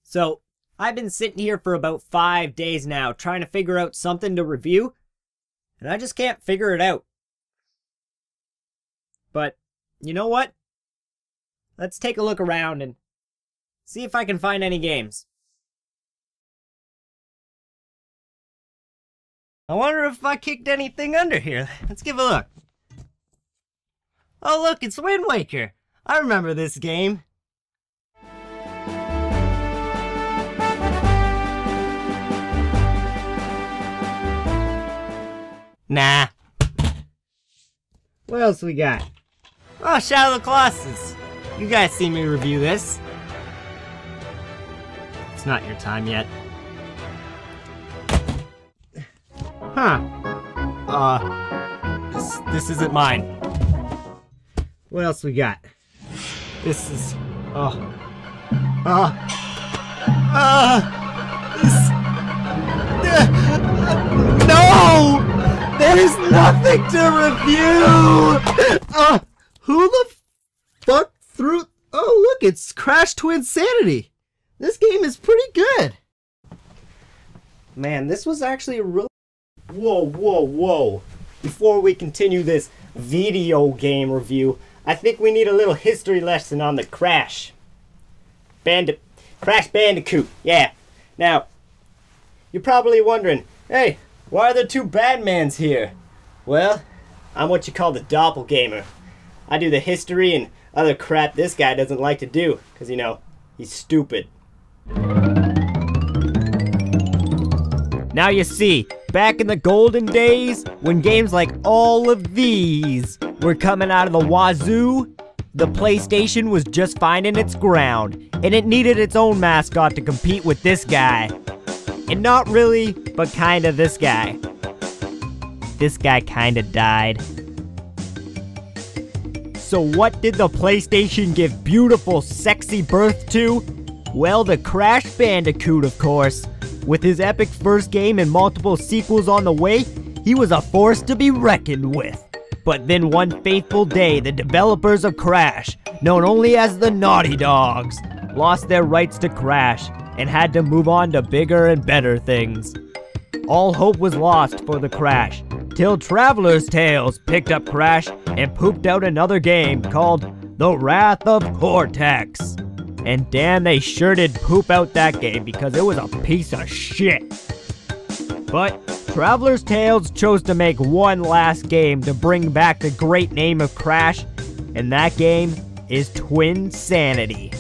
So, I've been sitting here for about 5 days now trying to figure out something to review, and I just can't figure it out. But, you know what? Let's take a look around and see if I can find any games. I wonder if I kicked anything under here. Let's give a look. Oh look, it's Wind Waker! I remember this game. Nah. What else we got? Oh, Shadow of the Colossus. You guys see me review this. It's not your time yet. Huh. This isn't mine. What else we got? This is... No! There's nothing to review! Who the fuck threw... Oh, look, it's Crash Twinsanity. This game is pretty good. Man, this was actually a real... Whoa. Before we continue this video game review, I think we need a little history lesson on the Crash Bandicoot, yeah. Now, you're probably wondering, hey, why are there two Badmans here? Well, I'm what you call the doppelganger. I do the history and other crap this guy doesn't like to do, because, you know, he's stupid. Now you see, back in the golden days, when games like all of these were coming out of the wazoo, the PlayStation was just finding its ground, and it needed its own mascot to compete with this guy. And not really, but kinda this guy. This guy kinda died. So what did the PlayStation give beautiful, sexy birth to? Well, the Crash Bandicoot, of course. With his epic first game and multiple sequels on the way, he was a force to be reckoned with. But then one fateful day, the developers of Crash, known only as the Naughty Dogs, lost their rights to Crash and had to move on to bigger and better things. All hope was lost for the Crash, till Traveler's Tales picked up Crash and pooped out another game called The Wrath of Cortex. And damn, they sure did poop out that game because it was a piece of shit. But Traveler's Tales chose to make one last game to bring back the great name of Crash, and that game is Twinsanity.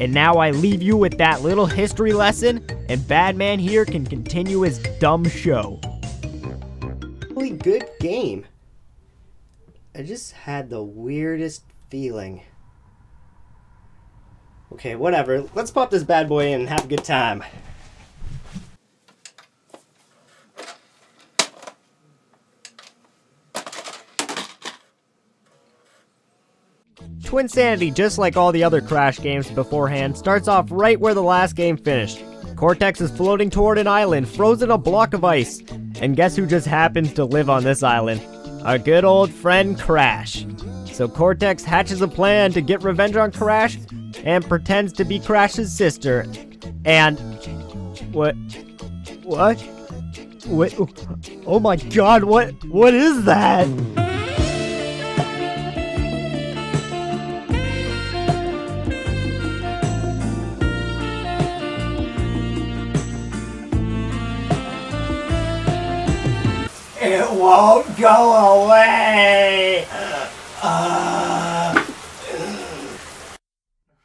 And now I leave you with that little history lesson, and Badman here can continue his dumb show. Really good game. I just had the weirdest feeling. Okay, whatever. Let's pop this bad boy in and have a good time. Twinsanity, just like all the other Crash games beforehand, starts off right where the last game finished. Cortex is floating toward an island, frozen in a block of ice. And guess who just happens to live on this island? Our good old friend Crash. So Cortex hatches a plan to get revenge on Crash and pretends to be Crash's sister. And... What? Wait, oh my god, what is that? It won't go away!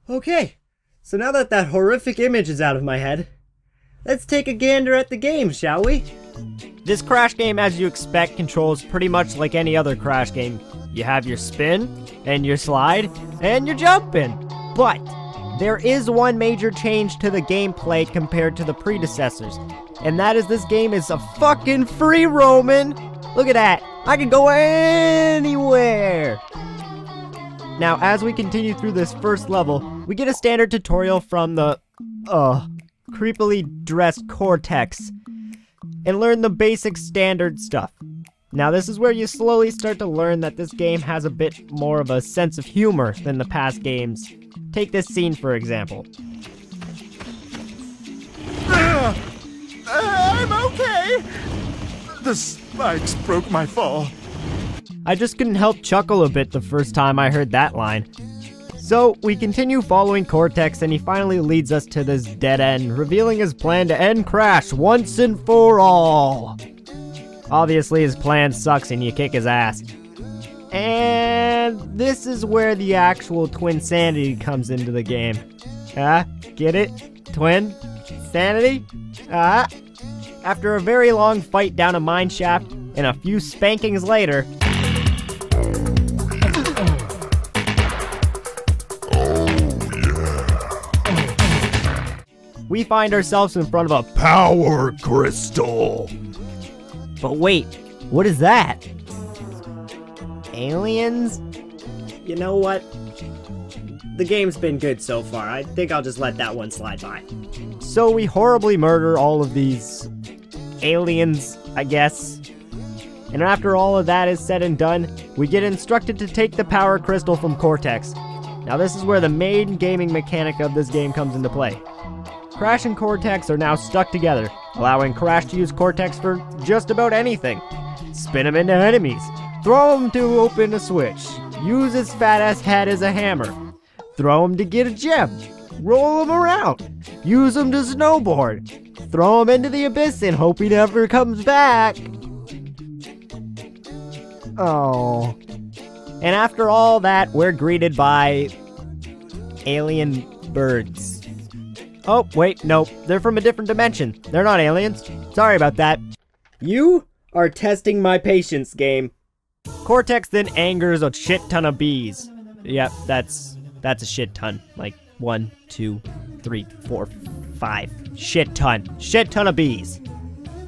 Okay, so now that that horrific image is out of my head, let's take a gander at the game, shall we? This Crash game, as you expect, controls pretty much like any other Crash game. You have your spin, and your slide, and your jumping. But there is one major change to the gameplay compared to the predecessors, and that is this game is a fucking free roaming. Look at that, I can go anywhere. Now, as we continue through this first level, we get a standard tutorial from the, creepily dressed Cortex. and learn the basic standard stuff. Now this is where you slowly start to learn that this game has a bit more of a sense of humor than the past games. Take this scene for example. I'm okay! The spikes broke my fall. I just couldn't help chuckle a bit the first time I heard that line. So, we continue following Cortex and he finally leads us to this dead end, revealing his plan to end Crash once and for all. Obviously his plan sucks and you kick his ass. And this is where the actual Twinsanity comes into the game. Get it? Twinsanity? After a very long fight down a mine shaft and a few spankings later, we find ourselves in front of a power crystal. But wait, what is that? Aliens? You know what? The game's been good so far. I think I'll just let that one slide by. So we horribly murder all of these aliens, I guess. And after all of that is said and done, we get instructed to take the power crystal from Cortex. Now this is where the main gaming mechanic of this game comes into play. Crash and Cortex are now stuck together, allowing Crash to use Cortex for just about anything. Spin him into enemies, throw him to open a switch, use his fat ass head as a hammer, throw him to get a gem, roll him around, use him to snowboard, throw him into the abyss and hope he never comes back. Oh. And after all that, we're greeted by alien birds. Oh, wait, nope. They're from a different dimension. They're not aliens. Sorry about that. You are testing my patience, game. Cortex then angers a shit ton of bees. Yep, that's a shit ton. Like 1, 2, 3, 4, 5. Shit ton of bees.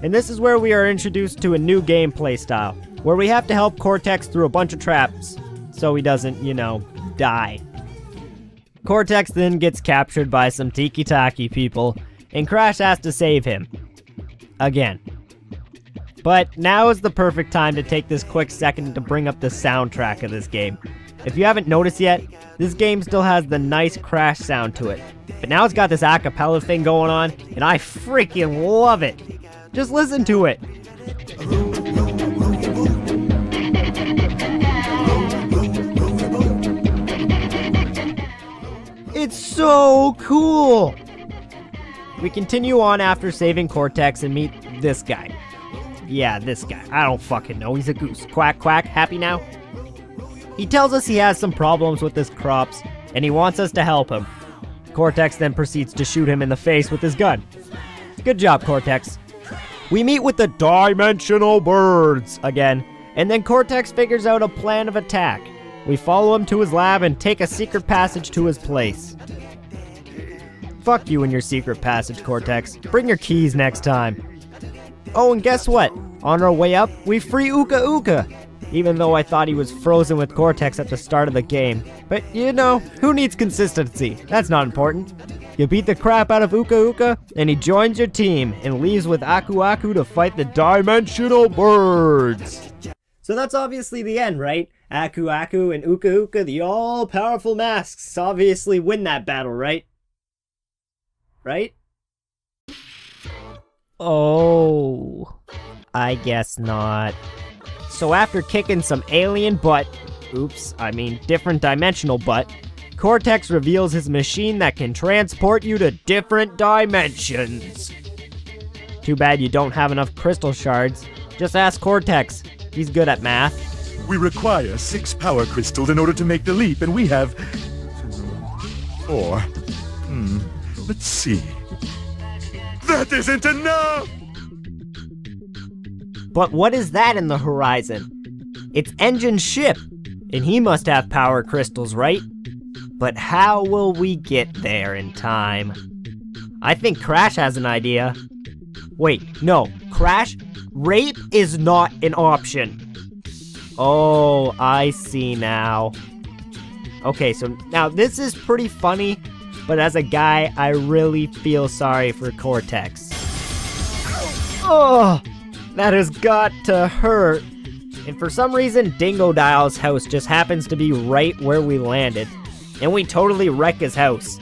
And this is where we are introduced to a new gameplay style, where we have to help Cortex through a bunch of traps so he doesn't, you know, die. Cortex then gets captured by some tiki-taki people, and Crash has to save him. Again. But now is the perfect time to take this quick second to bring up the soundtrack of this game. If you haven't noticed yet, this game still has the nice Crash sound to it. But now it's got this a cappella thing going on, and I freaking love it! Just listen to it! It's so cool! We continue on after saving Cortex and meet this guy. Yeah, this guy. I don't fucking know. He's a goose. Quack, quack. Happy now? He tells us he has some problems with his crops, and he wants us to help him. Cortex then proceeds to shoot him in the face with his gun. Good job, Cortex. We meet with the Dimensional Birds again, and then Cortex figures out a plan of attack. We follow him to his lab and take a secret passage to his place. Fuck you and your secret passage, Cortex. Bring your keys next time. Oh, and guess what? On our way up, we free Uka Uka. Even though I thought he was frozen with Cortex at the start of the game. But, you know, who needs consistency? That's not important. You beat the crap out of Uka Uka, and he joins your team, and leaves with Aku Aku to fight the Dimensional Birds. So that's obviously the end, right? Aku Aku and Uka Uka, the all-powerful masks, obviously win that battle, right? Right? Oh, I guess not. So after kicking some alien butt, different dimensional butt, Cortex reveals his machine that can transport you to different dimensions. Too bad you don't have enough crystal shards. Just ask Cortex. He's good at math. We require 6 power crystals in order to make the leap, and we have 4. Let's see. That isn't enough! But what is that in the horizon? It's Engine's ship, and he must have power crystals, right? But how will we get there in time? I think Crash has an idea. Wait, no, Crash? Rape is not an option. Oh, I see now. Okay, so now this is pretty funny, but as a guy, I really feel sorry for Cortex. Oh, that has got to hurt. And for some reason, Dingodile's house just happens to be right where we landed. And we totally wreck his house.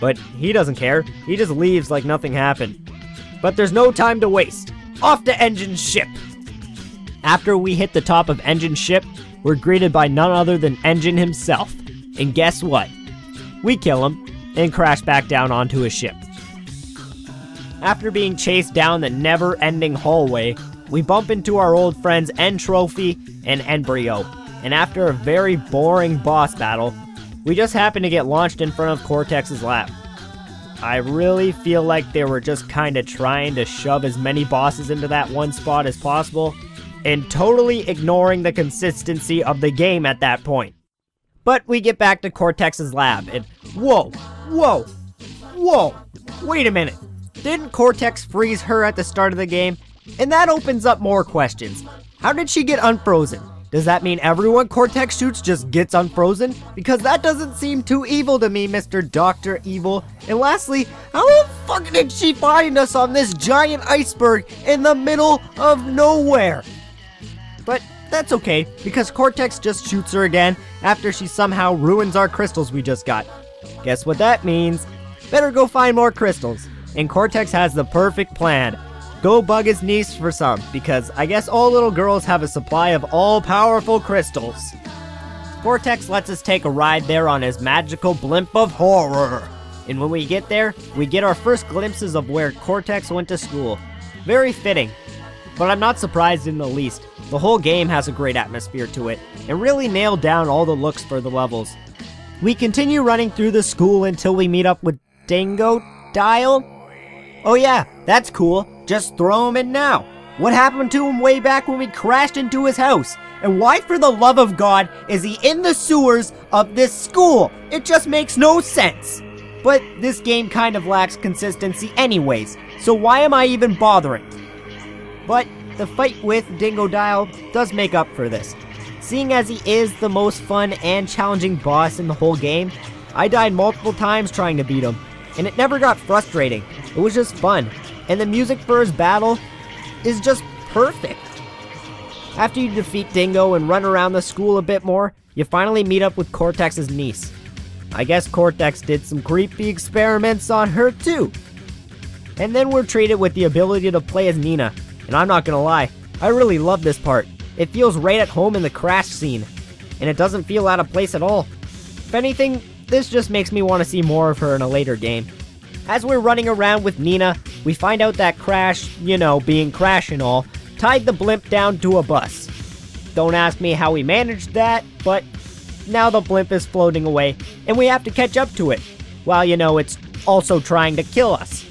But he doesn't care. He just leaves like nothing happened. But there's no time to waste. Off to Engine Ship. After we hit the top of Engine Ship, we're greeted by none other than Engine himself. And guess what? We kill him and crash back down onto his ship. After being chased down the never-ending hallway, we bump into our old friends N-Trophy and Embryo. And after a very boring boss battle, we just happen to get launched in front of Cortex's lap. I really feel like they were just kinda trying to shove as many bosses into that one spot as possible, and totally ignoring the consistency of the game at that point. But we get back to Cortex's lab, and whoa, wait a minute. Didn't Cortex freeze her at the start of the game? And that opens up more questions. How did she get unfrozen? Does that mean everyone Cortex shoots just gets unfrozen? Because that doesn't seem too evil to me, Mr. Dr. Evil. And lastly, how the fuck did she find us on this giant iceberg in the middle of nowhere? But that's okay, because Cortex just shoots her again after she somehow ruins our crystals we just got. Guess what that means? Better go find more crystals. And Cortex has the perfect plan. Go bug his niece for some, because I guess all little girls have a supply of all-powerful crystals. Cortex lets us take a ride there on his magical blimp of horror. And when we get there, we get our first glimpses of where Cortex went to school. Very fitting. But I'm not surprised in the least. The whole game has a great atmosphere to it, and really nailed down all the looks for the levels. We continue running through the school until we meet up with Dingodile. Oh yeah, that's cool. Just throw him in now. What happened to him way back when we crashed into his house? And why for the love of God is he in the sewers of this school? It just makes no sense. But this game kind of lacks consistency anyways, so why am I even bothering? But the fight with Dingodile does make up for this. Seeing as he is the most fun and challenging boss in the whole game, I died multiple times trying to beat him, and it never got frustrating. It was just fun, and the music for his battle is just perfect. After you defeat Dingo and run around the school a bit more, you finally meet up with Cortex's niece. I guess Cortex did some creepy experiments on her too. And then we're treated with the ability to play as Nina, and I'm not gonna lie, I really love this part. It feels right at home in the Crash scene, and it doesn't feel out of place at all. If anything, this just makes me want to see more of her in a later game. As we're running around with Nina, we find out that Crash, you know, being Crash and all, tied the blimp down to a bus. Don't ask me how he managed that, but now the blimp is floating away, and we have to catch up to it, while, you know, it's also trying to kill us.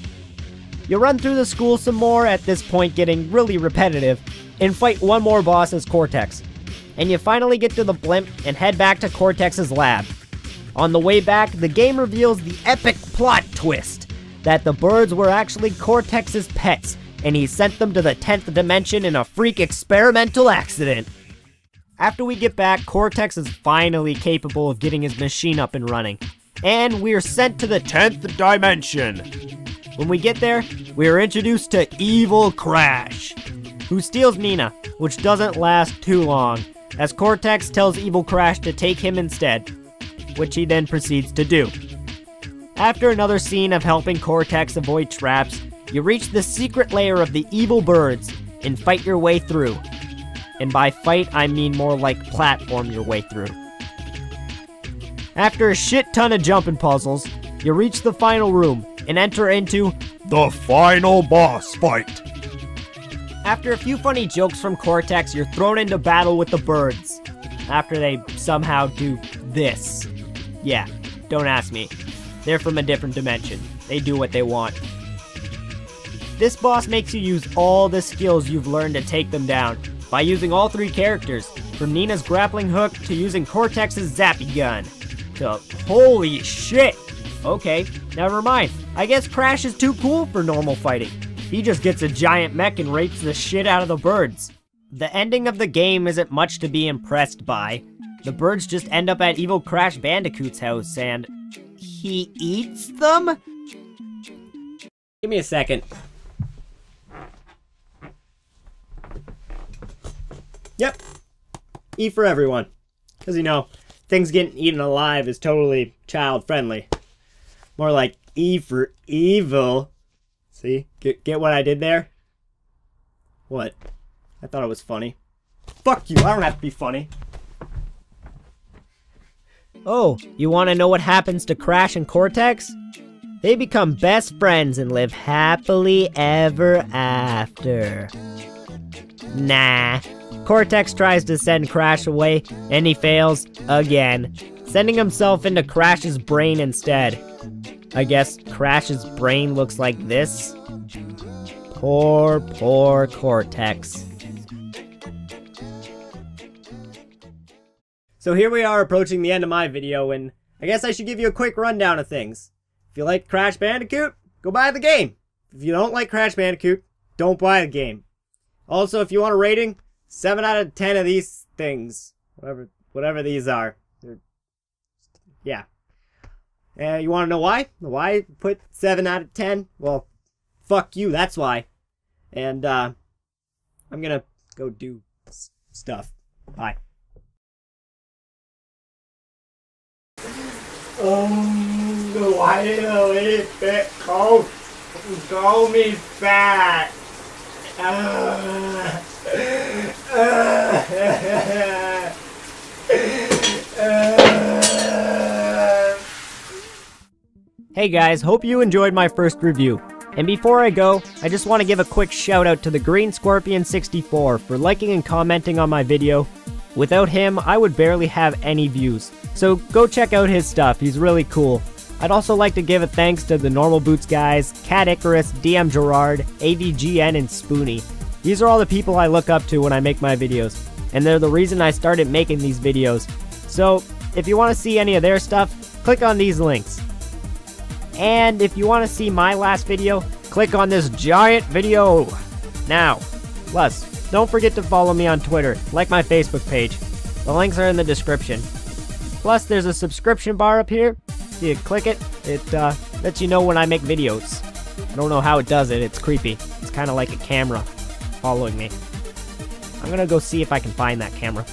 You run through the school some more, at this point getting really repetitive, and fight one more boss as Cortex. And you finally get to the blimp and head back to Cortex's lab. On the way back, the game reveals the epic plot twist that the birds were actually Cortex's pets, and he sent them to the 10th dimension in a freak experimental accident. After we get back, Cortex is finally capable of getting his machine up and running, and we're sent to the 10th dimension. When we get there, we are introduced to Evil Crash, who steals Nina, which doesn't last too long, as Cortex tells Evil Crash to take him instead, which he then proceeds to do. After another scene of helping Cortex avoid traps, you reach the secret lair of the evil birds and fight your way through. And by fight, I mean more like platform your way through. After a shit ton of jumping puzzles, you reach the final room and enter into the final boss fight. After a few funny jokes from Cortex, you're thrown into battle with the birds. After they somehow do this. Yeah, don't ask me. They're from a different dimension. They do what they want. This boss makes you use all the skills you've learned to take them down, by using all three characters, from Nina's grappling hook to using Cortex's zappy gun. To holy shit! Okay, never mind. I guess Crash is too cool for normal fighting. He just gets a giant mech and rapes the shit out of the birds. The ending of the game isn't much to be impressed by. The birds just end up at evil Crash Bandicoot's house and he eats them? Give me a second. E for everyone. Because, you know, things getting eaten alive is totally child-friendly. More like E for evil. See? Get what I did there? What? I thought it was funny. Fuck you, I don't have to be funny. Oh, you want to know what happens to Crash and Cortex? They become best friends and live happily ever after. Nah. Cortex tries to send Crash away, and he fails again, sending himself into Crash's brain instead. I guess Crash's brain looks like this. Poor Cortex. So here we are approaching the end of my video, and I guess I should give you a quick rundown of things. If you like Crash Bandicoot, go buy the game. If you don't like Crash Bandicoot, don't buy the game. Also, if you want a rating, 7 out of 10 of these things. Whatever these are. Yeah. You want to know why? Why I put 7 out of 10? Well, fuck you, that's why. And, I'm gonna go do stuff. Bye. Why did the leaf fit call me fat? Hey guys, hope you enjoyed my first review. And before I go, I just want to give a quick shout out to the Green Scorpion 64 for liking and commenting on my video. Without him, I would barely have any views. So go check out his stuff, he's really cool. I'd also like to give a thanks to the Normal Boots guys, Cat Icarus, DM Gerard, AVGN, and Spoonie. These are all the people I look up to when I make my videos, and they're the reason I started making these videos. So, if you want to see any of their stuff, click on these links. And if you want to see my last video, click on this giant video now. Plus, don't forget to follow me on Twitter, like my Facebook page. The links are in the description. Plus, there's a subscription bar up here. If you click it, it lets you know when I make videos. I don't know how it does it, it's creepy. It's kind of like a camera following me. I'm gonna go see if I can find that camera.